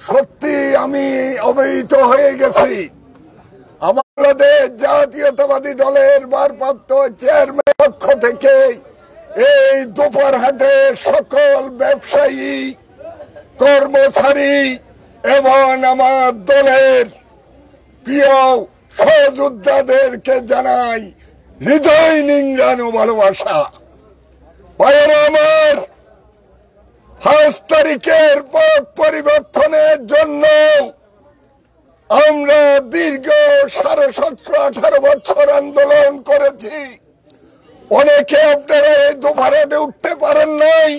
সত্যি আমি অবহিত হয়ে গেছি। বাংলাদেশ জাতীয়তাবাদী দলের ভারপ্রাপ্ত চেয়ারম্যান পক্ষ থেকে এই দুপুরহাটে সকল ব্যবসায়ী, কর্মচারী এবং আমার দলের প্রিয় সহযোদ্ধাদেরকে জানাই হৃদয় নিংড়ানো ভালোবাসা। ভাইয়েরা আমার, 5 তারিখের পথ পরিবর্তনের জন্য আমরা দীর্ঘ 17.5-18 বছর আন্দোলন করেছি। অনেকে আপনারা এই দুপুরহাটে উঠতে পারেন নাই,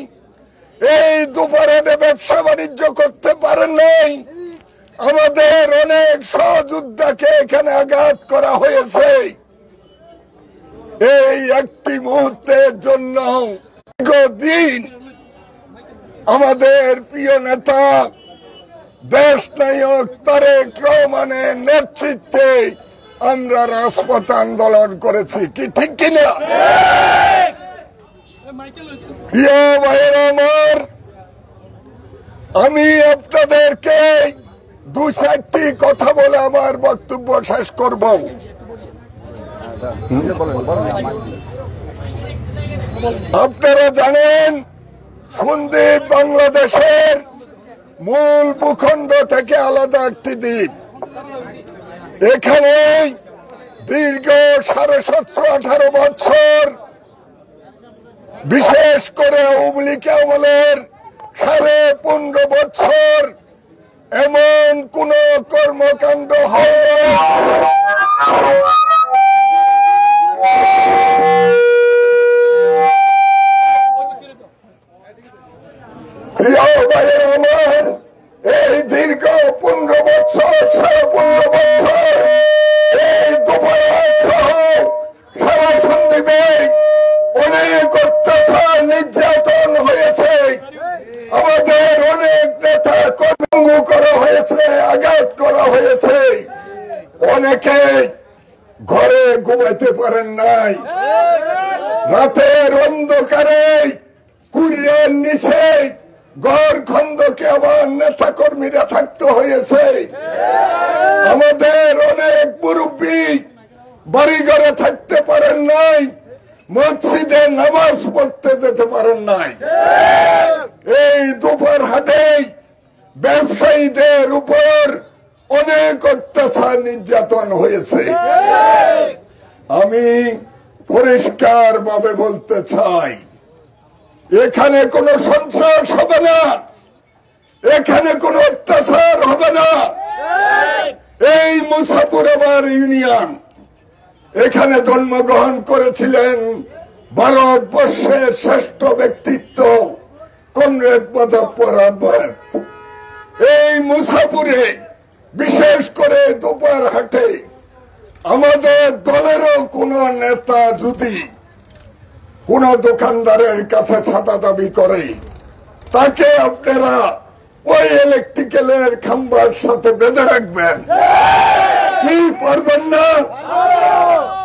এই দুপুরহাটে ব্যবসা বাণিজ্য করতে পারেন নাই। আমাদের অনেক সহযোদ্ধাকে এখানে আঘাত করা হয়েছে। এই একটি মুহূর্তের জন্য দীর্ঘদিন আমাদের প্রিয় নেতা দেশনায়ক তারেক রহমানের নেতৃত্বে আমরা রাজপথ আন্দোলন করেছি, কি ঠিক কিনা? প্রিয় ভাইয়েরা আমার, আমি আপনাদেরকে 2-4টি কথা বলে আমার বক্তব্য শেষ করব। আপনারা জানেন সন্দ্বীপ বাংলাদেশের মূল ভূখণ্ড থেকে আলাদা একটি দ্বীপ। এখানে দীর্ঘ 17.5-18 বছর, বিশেষ করে আওয়ামী লীগ আমলের 15.5 বছর এমন কোন কর্মকাণ্ড হয় আমার। এই দীর্ঘ 15 বছর, 15.5 বছর এই দুপুরহাট সহ সারা সন্দ্বীপে অনেক অত্যাচার নির্যাতন হয়েছে। আমাদের অনেক নেতা কর্মী করা হয়েছে, আঘাত করা হয়েছে। অনেকে ঘরে ঘুমাইতে পারেন নাই, রাতের অন্ধকারে কুড়িয়ার নিচে ঘর খন্দকে আবার নেতা কর্মীরা থাকতে হয়েছে। আমাদের অনেক মুরব্বী বাড়ি ঘরে থাকতে পারেন নাই, মসজিদে নামাজ পড়তে যেতে পারেন নাই। এই দুপুরহাটে ব্যবসায়ীদের উপর অনেক অত্যাচার নির্যাতন হয়েছে। আমি পরিষ্কার ভাবে বলতে চাই, এখানে কোনো সন্ত্রাস হবে না, এখানে কোনো অত্যাচার হবে না। এই মুসাফিরাবাদ ইউনিয়ন, এখানে জন্মগ্রহণ করেছিলেন ভারতবর্ষের শ্রেষ্ঠ ব্যক্তিত্ব কমরেড মুজাফফর আহমদ। এই মুসাফিরে বিশেষ করে দুপুরহাটে আমাদের দলেরও কোন নেতা যদি কোন দোকানদারের কাছে ছাতা দাবি করে, তাকে আপনারা ওই ইলেকট্রিক্যালের খাম্বার সাথে বেঁধে রাখবেন। কি পারবেন না?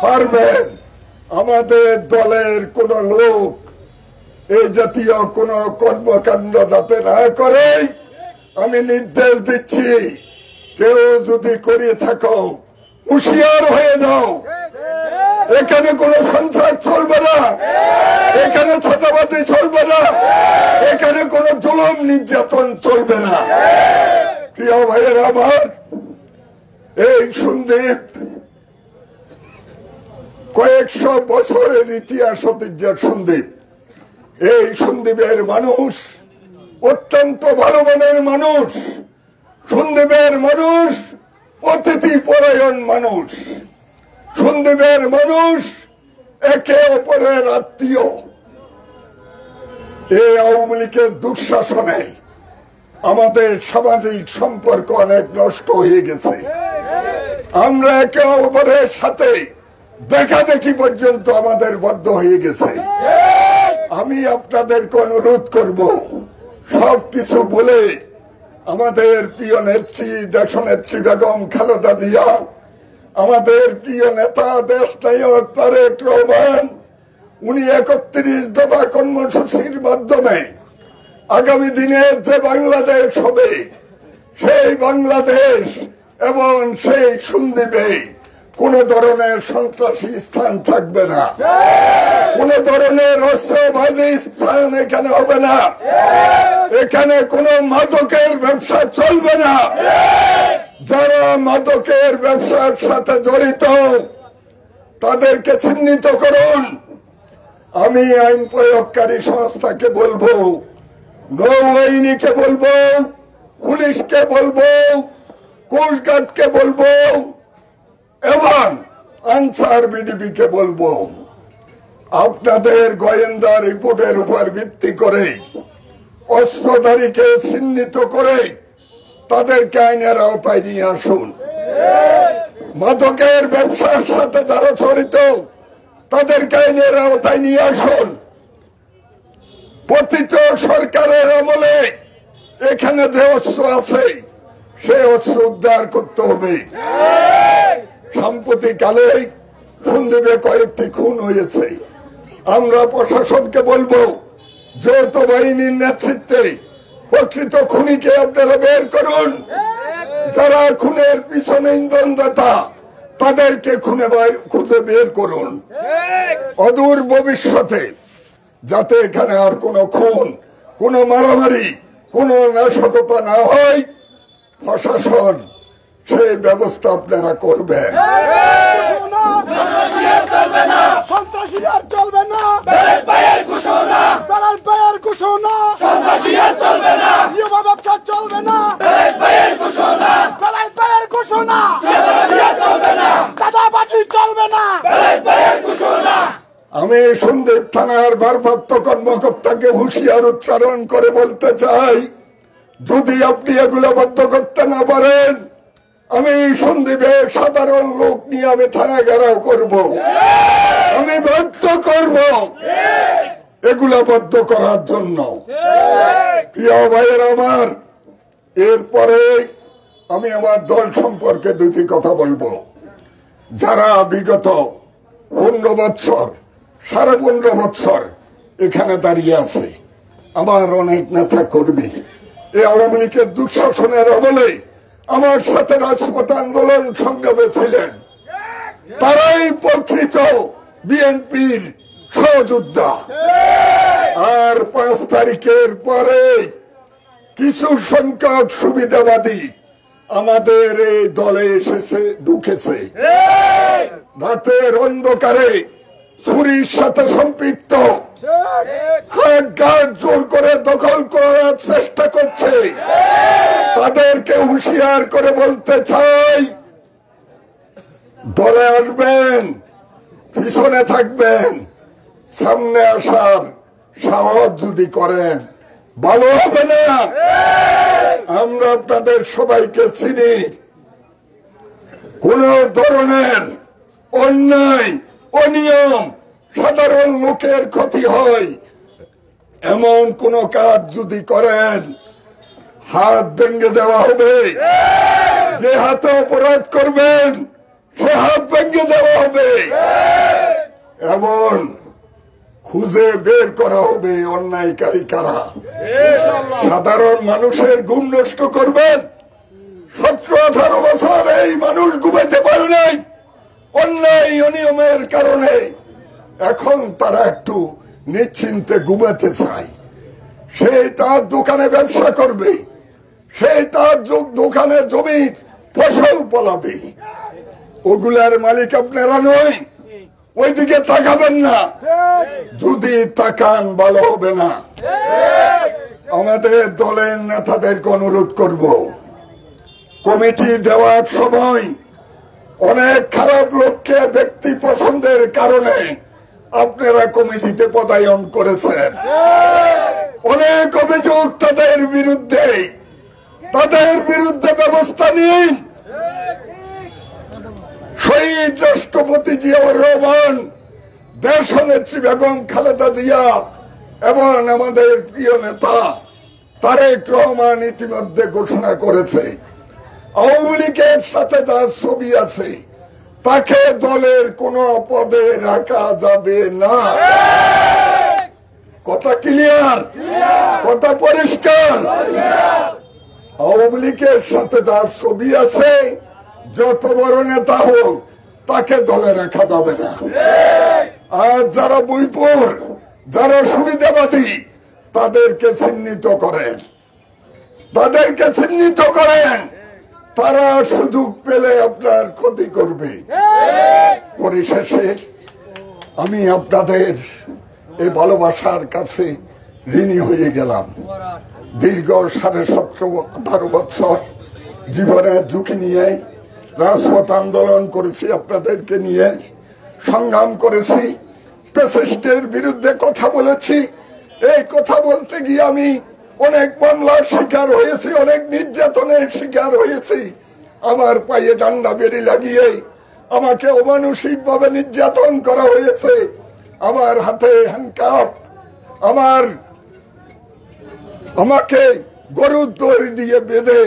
পারবেন। আমাদের দলের কোন লোক এই জাতীয় কোন কর্মকাণ্ড যাতে না করে আমি নির্দেশ দিচ্ছি। কেউ যদি করিয়ে থাকো হুঁশিয়ার হয়ে যাও। এখানে কোন সন্ত্রাস চলবে না, এখানে ছাতাবাজি চলবে না, এখানে কোন জুলুম নির্যাতন চলবে না। প্রিয় ভাইয়ের আমার, এই সন্দ্বীপ কয়েকশো বছরের ইতিহাস ঐতিহ্যের সন্দ্বীপ। এই সন্দ্বীপের মানুষ অত্যন্ত ভালো মনের মানুষ। সন্দ্বীপের মানুষ অতিথি পরায়ণ মানুষ। সন্দ্বীপের মানুষ একে অপরের আত্মীয়। এই আওয়ামী লীগের দুঃশাসনে আমাদের সামাজিক সম্পর্ক অনেক নষ্ট হয়ে গেছে। আমরা একে অপরের সাথে দেখা দেখি পর্যন্ত আমাদের বদ্ধ হয়ে গেছে। আমি আপনাদেরকে অনুরোধ করব, সবকিছু বলে আমাদের প্রিয় নেত্রী দেশনেত্রী বেগম খালেদা জিয়া, আমাদের প্রিয় নেতা দেশনায়ক তারেক রহমান, উনি 31 দফা কর্মসূচির মাধ্যমে আগামী দিনে যে বাংলাদেশ হবে সেই বাংলাদেশ এবং সেই সন্দ্বীপে কোন ধরনের সন্ত্রাসী স্থান থাকবে না, কোন ধরনের অস্ত্রবাজি স্থান এখানে হবে না, এখানে কোন মাদকের ব্যবসা চলবে না। যারা মাদকের ব্যবসার সাথে জড়িত তাদেরকে চিহ্নিত করুন। আমি আইন প্রয়োগকারী সংস্থাকে বলবো, নৌবাহিনীকে বলবো, পুলিশকে বলবো, কোস্টগার্ডকে বলবো এবং আনসার বিডিপিকে বলবো, আপনাদের গোয়েন্দা রিপোর্টের উপর ভিত্তি করে অস্ত্রধারীকে চিহ্নিত করে তাদেরকে আইনের আওতায় নিয়ে আসুন। মাদকের ব্যবসার সাথে যারা জড়িত তাদেরকে আইনের আওতায় নিয়ে আসুন। পতিত সরকারের আমলে এখানে যে অস্ত্র আছে সে অস্ত্র উদ্ধার করতে হবে। সাম্প্রতিককালে সন্দ্বীপে কয়েকটি খুন হয়েছে। আমরা প্রশাসনকে বলবো, যৌথ বাহিনীর নেতৃত্বে প্রকৃত খুনিকে আপনারা বের করুন। যারা খুনের পিছনে ইন্ধনদাতা তাদেরকে খুঁজে বের করুন। অদূর ভবিষ্যতে যাতে এখানে আর কোনো খুন, কোনো মারামারি, কোনো নাশকতা না হয়, প্রশাসন সেই ব্যবস্থা আপনারা করবেন। আমি সন্দ্বীপ থানার ভারপ্রাপ্ত কর্মকর্তাকে হুঁশিয়ার উচ্চারণ করে বলতে চাই, যদি আপনি এগুলো বন্ধ করতে না পারেন, আমি সন্দ্বীপে সাধারণ লোক নিয়ে আমি থানা ঘেরাও করব, আমি বাধ্য করব এগুলা বন্ধ করার জন্য। প্রিয় ভাইয়ের আমার, এরপরে আমি আমার দল সম্পর্কে দুটি কথা বলবো। যারা বিগত 15 বছর, 15.5 বছর এখানে দাঁড়িয়ে আছে, আমার অনেক নেতা কর্মী এই আওয়ামী লীগের দুঃশাসনের আমলে আমার সাথে রাজপথ আন্দোলন সংগ্রামে ছিলেন, তারাই প্রকৃত বিএনপির সহযোদ্ধা। আর 5 তারিখের পরে কিছু সংখ্যক সুবিধাবাদী আমাদের এই দলে এসেছে, ঢুকেছে, রাতের অন্ধকারে ছুরির সাথে সম্পৃক্ত, হাত ঘাট জোর করে দখল করার চেষ্টা করছে। তাদেরকে হুঁশিয়ার করে বলতে চাই, দলে আসবেন, পিছনে থাকবেন, সামনে আসার সাহস যদি করেন ভালো হবে না। আমরা আপনাদের সবাইকে চিনি। কোন ধরনের অন্যায়, অনিয়ম, সাধারণ লোকের ক্ষতি হয় এমন কোন কাজ যদি করেন, হাত ভেঙে দেওয়া হবে। যে হাতে অপরাধ করবেন সে হাত ভেঙে দেওয়া হবে এবং খুঁজে বের করা হবে অন্যায়কারী কারা। সাধারণ মানুষের ঘুম নষ্ট করবেন। 17-18 বছর এই মানুষ ঘুমাইতে পারে নাই অন্যায় অনিয়মের কারণে। এখন তারা একটু নিশ্চিন্তে ঘুমাতে চায়। সেই তার দোকানে ব্যবসা করবে, সেই তার দোকানে জমির ফসল ফলাবে। ওগুলার মালিক আপনারা নয়, ওইদিকে তাকাবেন না। যদি তাকান ভালো হবে না। আমাদের দলের নেতাদেরকে অনুরোধ করব, কমিটি দেওয়ার সময় অনেক খারাপ লোককে ব্যক্তি পছন্দের কারণে আপনারা কমিটিতে পদায়ন করেছেন। অনেক অভিযোগ তাদের বিরুদ্ধে ব্যবস্থা নিন। শহীদ রাষ্ট্রপতি জিয়াউর রহমান, দেশনেত্রী বেগম খালেদা জিয়া এবং আমাদের প্রিয় নেতা তারেক রহমান ইতিমধ্যে ঘোষণা করেছে, আওয়ামী লীগের সাথে যার ছবি আছে তাকে দলের কোন পদে রাখা যাবে না। কথা ক্লিয়ার, কথা পরিষ্কার। আওয়ামী লীগের সাথে যার ছবি আছে, যত বড় নেতা হোক, তাকে দলে রাখা যাবে না। আর যারা বইপুর, যারা সুবিধাবাদী, তাদেরকে চিহ্নিত করেন, তাদেরকে চিহ্নিত করেন। তারা সুযোগ পেলে আপনার ক্ষতি করবে। পরিশেষে আমি আপনাদের এই ভালোবাসার কাছে ঋণী হয়ে গেলাম। দীর্ঘ 17.5-18 বছর জীবনের ঝুঁকি নিয়ে রাজপথ আন্দোলন করেছি, আপনাদেরকে নিয়ে সংগ্রাম করেছি, ফ্যাসিস্টের বিরুদ্ধে কথা বলেছি। এই কথা বলতে গিয়ে আমি অনেক মামলার শিকার হয়েছি, অনেক নির্যাতনের শিকার হয়েছি। আমার পায়ে ডান্ডা বেরি লাগিয়ে আমাকে অমানসিক ভাবে নির্যাতন করা হয়েছে। আমার হাতে হ্যান্ডকাফ, আমাকে গরুর দড়ি দিয়ে বেঁধে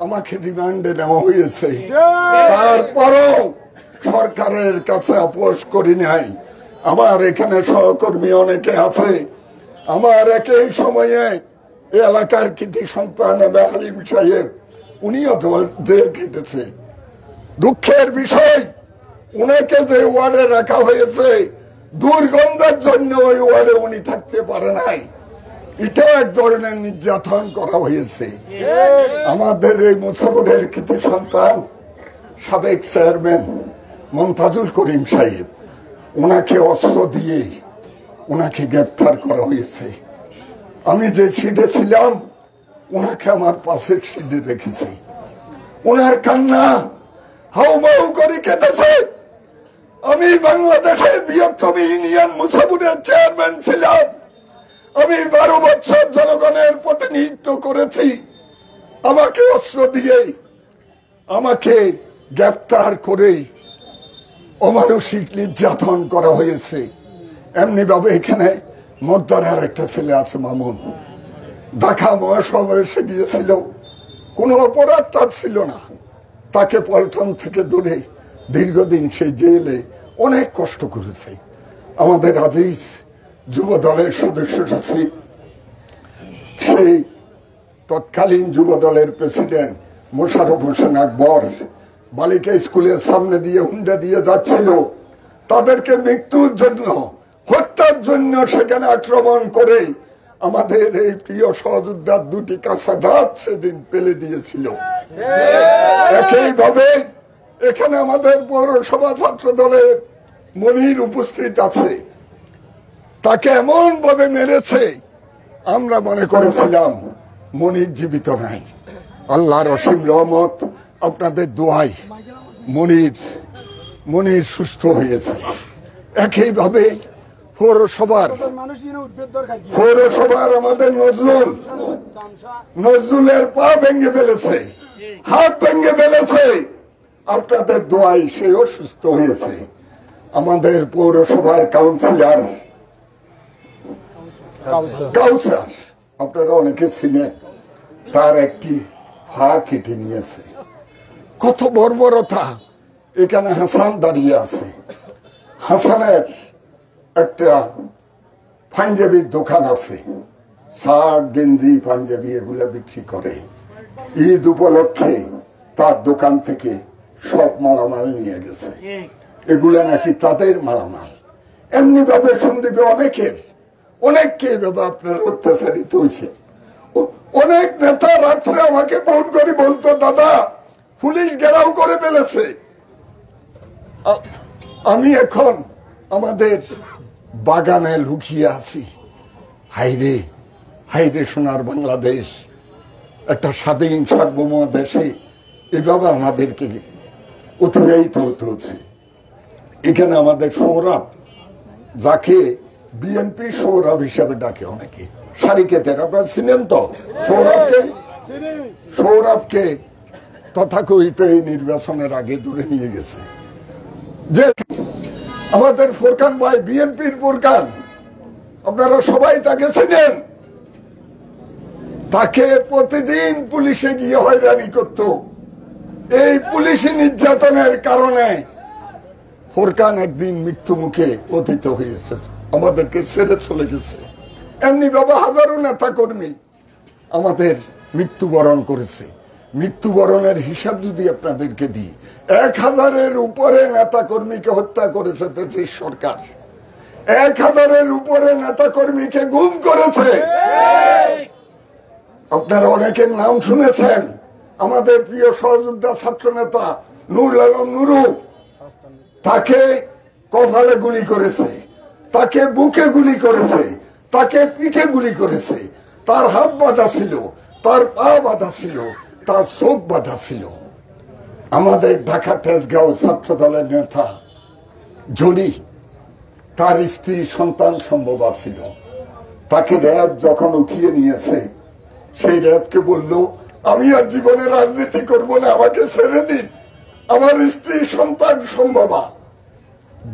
আমাকে রিমান্ডে নেওয়া হয়েছে। তারপরও সরকারের কাছে আপোষ করি নাই। আমার এখানে সহকর্মী অনেকে আছে। আমার একই সময়ে এলাকার কৃতি সন্তান হালিম সাহেব, উনিও জেল খেটেছে। দুঃখের বিষয়, উনাকে যে ওয়ার্ডে রাখা হয়েছে, দুর্গন্ধের জন্য ওই ওয়ার্ডে উনি থাকতে পারে নাই। এটাও এক ধরনের নির্যাতন করা হয়েছে। আমাদের এই মুসাফরের কৃতি সন্তান সাবেক চেয়ারম্যান মমতাজুল করিম সাহেব, ওনাকে অস্ত্র দিয়ে ওনাকে গ্রেপ্তার করা হয়েছে। আমি যে সিটে ছিলাম, ওনাকে আমার পাশের সিটে রেখেছি। ওনার কান্না হাউমাউ করে কেটেছে। আমি বাংলাদেশের বৃহত্তম ইউনিয়ন মুসাফরের চেয়ারম্যান ছিলাম। আমি 12 বছর জনগণের প্রতিনিধিত্ব করেছি। আমাকে অস্ত্র দিয়ে আমাকে গ্রেপ্তার করে অমানসিক নির্যাতন করা হয়েছে। এমনি ভাবে এখানে মদ্দারার একটা ছেলে আছে, মামুন, ঢাকা মহাসমাবেশে গিয়েছিল, কোনো অপরাধ তার ছিল না। তাকে পল্টন থেকে দূরে দীর্ঘদিন সেই জেলে অনেক কষ্ট করেছে। আমাদের আজিজ যুব দলের সদস্য সচিব, সেই তৎকালীন যুব দলের প্রেসিডেন্ট মোশাররফ হোসেন আকবর বালিকা স্কুলের সামনে দিয়ে হুন্ডা দিয়ে যাচ্ছিল। তাদেরকে মৃত্যুর জন্য, হত্যার জন্য সেখানে আক্রমণ করে আমাদের এই প্রিয় সহযোদ্ধার 2টি কাঁচা দাঁত সেদিন ফেলে দিয়েছিল। একইভাবে এখানে আমাদের পৌরসভা ছাত্র দলের মনির উপস্থিত আছে। তাকে এমন ভাবে মেরেছে, আমরা মনে করেছিলাম মনির জীবিত নাই। আল্লাহর অসীম রহমত, আপনাদের দোয়ায় মনির সুস্থ হয়েছে। একইভাবে পৌরসভার আমাদের নজরুলের পা ভেঙে ফেলেছে, হাত ভেঙে ফেলেছে। আপনাদের দোয়ায় সেও সুস্থ হয়েছে। আমাদের পৌরসভার কাউন্সিলর আপনারা অনেকে ছিলেন, তার একটি পা কেটে নিয়েছে। কত বর্বরতা! এখানে হাসান দাঁড়িয়ে আছে। হাসানের একটা পাঞ্জাবির দোকান আছে, শার্ট, গেঞ্জি, পাঞ্জাবি এগুলা বিক্রি করে। ঈদ উপলক্ষে তার দোকান থেকে সব মালামাল নিয়ে গেছে। এগুলা নাকি তাদের মালামাল। এমনি ভাবে সন্দীপে অনেককে এভাবে আপনার অত্যাচারিত হয়েছে। অনেক নেতা রাত্রে আমাকে ফোন করে বলতো, দাদা পুলিশ ঘেরাও করে ফেলেছে। আমি এখন আমাদের বাগানে লুকিয়ে আছি। হাইরে হাইরে সোনার বাংলাদেশ, একটা স্বাধীন সার্বভৌম দেশে এভাবে আমাদেরকে অতিবাহিত হতে হচ্ছে। এখানে আমাদের সৌরভ, যাকে বিএনপি সৌরভ হিসাবে ডাকে অনেকে, সারিকেতের, আপনারা চিনেন তো সৌরভকে তথাকথিত এই নির্বাচনের আগে ধরে নিয়ে গেছে। যে আমাদের ফোরকান ভাই, বিএনপির ফোরকান, আপনারা সবাই তাকে চিনেন। তাকে প্রতিদিন পুলিশে গিয়ে হয়রানি করত। এই পুলিশি নির্যাতনের কারণে ফোরকান একদিন মৃত্যু মুখে পতিত হয়েছে, আমাদেরকে ছেড়ে চলে গেছে। এমনি ভাবে হাজারো নেতা কর্মী আমাদের মৃত্যুবরণ করেছে। মৃত্যুবরণের হিসাব যদি আপনাদেরকে দিই, 1000-এর উপরে নেতা কর্মীকে হত্যা করেছে ব্রিটিশ সরকার, 1000-এর উপরে নেতা কর্মীকে গুম করেছে। আপনারা অনেকের নাম শুনেছেন। আমাদের প্রিয় সহযোদ্ধা ছাত্র নেতা নুরুল আলম নুরু, তাকে কপালে গুলি করেছে, তাকে বুকে গুলি করেছে, তাকে পিঠে গুলি করেছে, তার হাত বাঁধা ছিল, তার পা বাঁধা ছিল, তার চোখ বাঁধা ছিল। আমাদের ঢাকা তেজগাঁও ছাত্র দলের নেতা জনি, তার স্ত্রী সন্তান সম্ভব ছিল, তাকে র্যাব যখন উঠিয়ে নিয়েছে, সেই র্যাবকে বলল, আমি আর জীবনে রাজনীতি করব না, আমাকে ছেড়ে দিন, আমার স্ত্রী সন্তান সম্ভবা।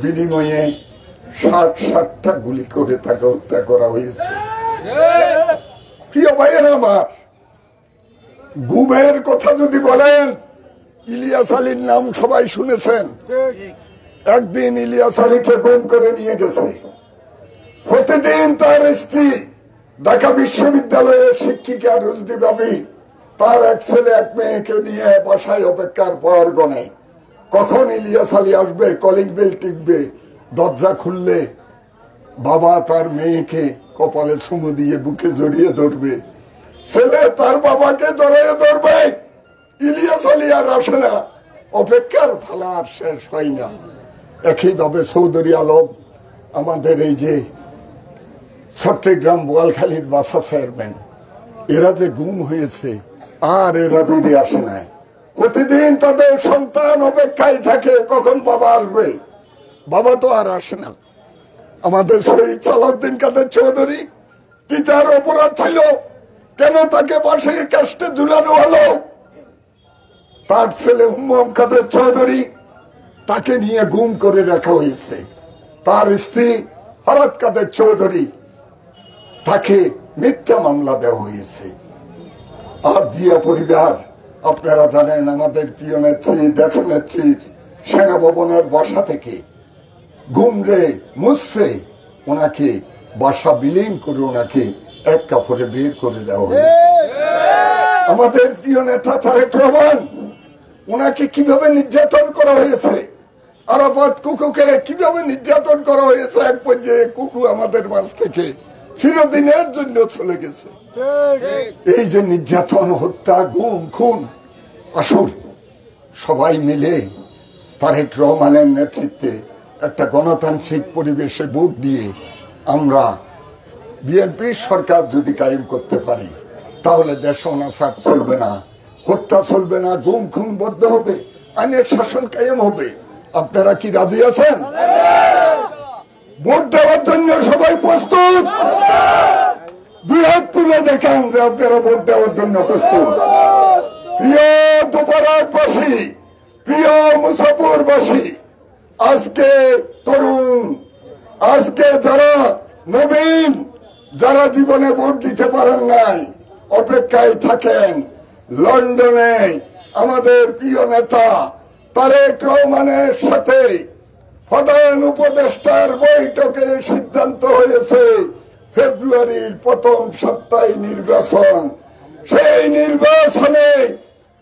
বিনিময়ে 60টা গুলি করে তাকে হত্যা করা হয়েছে। প্রিয় ভাইয়ের আমার, গুমের কথা যদি বলেন, ইলিয়াস আলীর নাম সবাই শুনেছেন। একদিন ইলিয়াস আলীকে গুম করে নিয়ে গেছে। প্রতিদিন তার স্ত্রী ঢাকা বিশ্ববিদ্যালয়ের শিক্ষিকা রুজদি বাবি তার এক ছেলে এক মেয়েকে নিয়ে বাসায় অপেক্ষার পর গণে কখন ইলিয়াস আলী আসবে, কলিং বেল টিপবে। দরজা খুললে বাবা তার মেয়েকে কপালে চুমু দিয়ে বুকে জড়িয়ে ধরবে, ছেলে তার বাবাকে জড়িয়ে ধরবে। ইলিয়াস আলী আর আসে না, অপেক্ষার ফালা আর শেষ হয় না। একইভাবে চৌধুরী আলম, আমাদের এই যে চট্টগ্রাম বোয়ালখালীর বাসা চেয়ারম্যান, এরা যে গুম হয়েছে আর এরা বেরিয়ে আসে নাই। প্রতিদিন তাদের সন্তান অপেক্ষায় থাকে কখন বাবা আসবে, বাবা তো আর আসে না। আমাদের শহীদ সালাউদ্দিন কাদের চৌধুরী, কি তার অপরাধ ছিল? কেন তাকে বাঁশের কাস্টে ঝুলানো হলো? তার ছেলে হুম্মম কাদের চৌধুরী, তাকে নিয়ে গুম করে রাখা হয়েছে। তার স্ত্রী ফরাদ কাদের চৌধুরী, তাকে মিথ্যা মামলা দেওয়া হয়েছে। আর জিয়া পরিবার, আপনারা জানেন, আমাদের প্রিয় নেত্রী দেশনেত্রীর সেনা ভবনের বাসা থেকে গুমরে মুছছে, ওনাকে বাসা বিলীন করে ওনাকে এক কাপড়ে বের করে দেওয়া হয়েছে। আমাদের প্রিয় নেতা তারেক রহমান, ওনাকে কিভাবে নির্যাতন করা হয়েছে, আরাফাত কুকুকে কিভাবে নির্যাতন করা হয়েছে, এক পর্যায়ে কুকু আমাদের মাঝ থেকে চিরদিনের জন্য চলে গেছে। এই যে নির্যাতন, হত্যা, গুম, খুন, আসল সবাই মিলে তারেক রহমানের নেতৃত্বে একটা গণতান্ত্রিক পরিবেশে ভোট দিয়ে আমরা বিএনপির সরকার যদি কায়েম করতে পারি, তাহলে দেশ অনাচার চলবে না, হত্যা চলবে না, গুম খুন বন্ধ হবে, আইনের শাসন কায়েম হবে। আপনারা কি রাজি আছেন? ভোট দেওয়ার জন্য সবাই প্রস্তুত? দুই হাত তুলে দেখান যে আপনারা ভোট দেওয়ার জন্য প্রস্তুত। প্রিয় দুপাড়াবাসী, প্রিয় মুসাফরবাসী, আজকে তরুণ, আজকে যারা নবীন, যারা জীবনে ভোট দিতে পারেন নাই, অপেক্ষায় থাকেন। লন্ডনে আমাদের প্রিয় নেতা তারেক রহমানের সাথে প্রধান উপদেষ্টার বৈঠকে সিদ্ধান্ত হয়েছে ফেব্রুয়ারির প্রথম সপ্তাহে নির্বাচন। সেই নির্বাচনে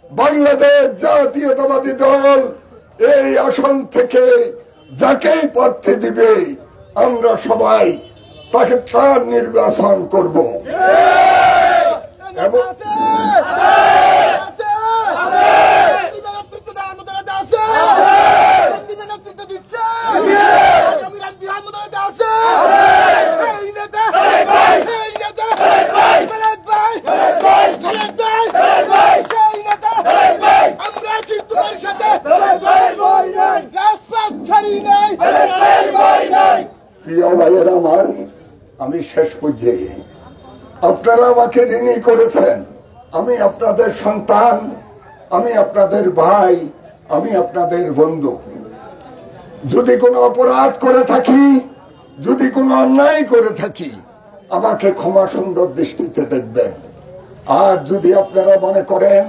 বাংলাদেশ জাতীয়তাবাদী দল এই আসন থেকে যাকেই প্রার্থী দিবে, আমরা সবাই তাকে তার নির্বাচন করব। এবং প্রিয় ভাইয়ের আমার, আমি শেষ পর্যায়ে, আপনারা আমাকে ঋণী করেছেন। আমি আপনাদের সন্তান, আমি আপনাদের ভাই, আমি আপনাদের বন্ধু। যদি কোনো অপরাধ করে থাকি, যদি কোনো অন্যায় করে থাকি, আমাকে ক্ষমা সুন্দর দৃষ্টিতে দেখবেন। আর যদি আপনারা মনে করেন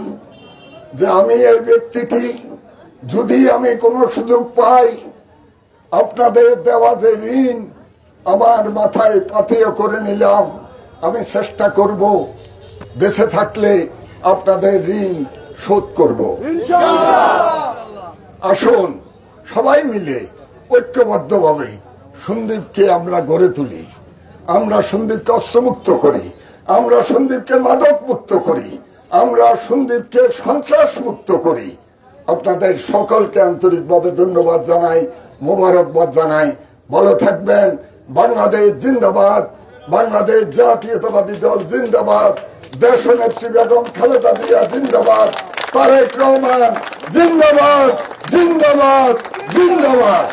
যে আমি এই ব্যক্তিটি, যদি আমি কোনো সুযোগ পাই, আপনাদের দেওয়া যে ঋণ আমার মাথায় পাথেয় করে নিলাম, আমি চেষ্টা করব বেঁচে থাকলে আপনাদের ঋণ শোধ করব। আসুন সবাই মিলে ঐক্যবদ্ধভাবে সন্দ্বীপকে আমরা গড়ে তুলি, আমরা সন্দ্বীপকে অস্ত্রমুক্ত করি, আমরা সন্দ্বীপকে মাদক মুক্ত করি, আমরা সন্দ্বীপকে সন্ত্রাস মুক্ত করি। আপনাদের সকলকে আন্তরিকভাবে ধন্যবাদ জানাই, মোবারকবাদ জানাই। ভালো থাকবেন। বাংলাদেশ জিন্দাবাদ, বাংলাদেশ জাতীয়তাবাদী দল জিন্দাবাদ, দেশনেত্রী বেগম খালেদা জিয়া জিন্দাবাদ, তারেক রহমান জিন্দাবাদ, জিন্দাবাদ, জিন্দাবাদ।